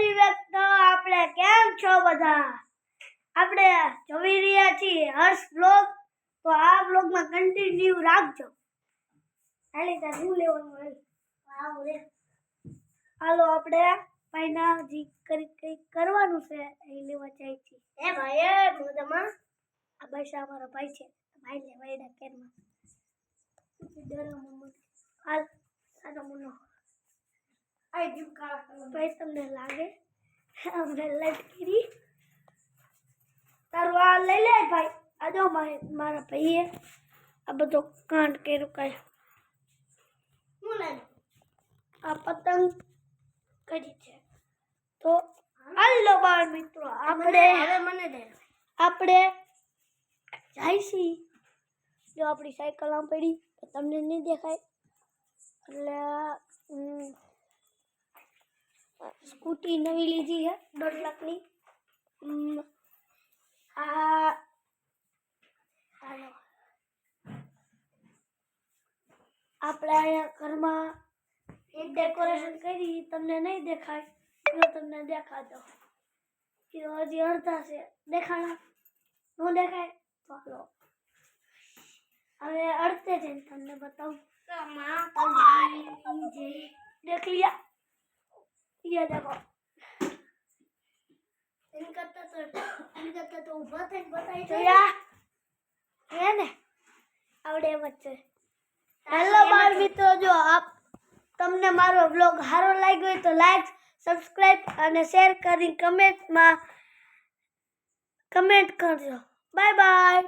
Very વ્યક્ત આપણે કેમ છો બધા? આપણે જોઈ રહ્યા છીએ હર્ષ બ્લોગ, તો આ બ્લોગમાં કન્ટિન્યુ રાખજો. હાલી તાર હું લેવાનું હોય હાલો આપણે ભાઈના જી કઈ કરવાનું છે એ લેવા જાય છે. એ ભાઈ મોદમાં આ બસ અમારો ભાઈ છે, ભાઈ લે વાયડા કેરમાં હાલ સાનો મુનો આઈ જીવ કાળા ભાઈ તમને લાગે અમને લટકીરી તારું આ લઈ લે ભાઈ. આ જો મારા ભાઈએ આ બધો કાંડ કર્યો કાંઈ હું લઈ આ પતંગ કરી છે. તો હાલો બાળ મિત્રો આપણે જાય છીએ. જો આપણી સાયકલ આમ પડી તો તમને નહીં દેખાય એટલે સ્કૂટી નવી લીધી છે 1.5 લાખની. આ હાલો આપણે અહીંયા ઘરમાં એક ડેકોરેશન કરી, તમને નહીં દેખાય, જો તમને દેખાડો કે હજી અડધા છે દેખાણા ન દેખાય તો હાલો હવે અડધે જઈને તમને બતાવું. देख लिया ये देखो इनका तो ऊपर थे बताई तो यार है ने आवड़े बच्चे. हेलो बाल मित्रों, जो आप તમને મારો વ્લોગ સારો લાગ્યો હોય તો લાઈક, સબસ્ક્રાઇબ અને શેર કરી કમેન્ટ કરજો. Bye bye.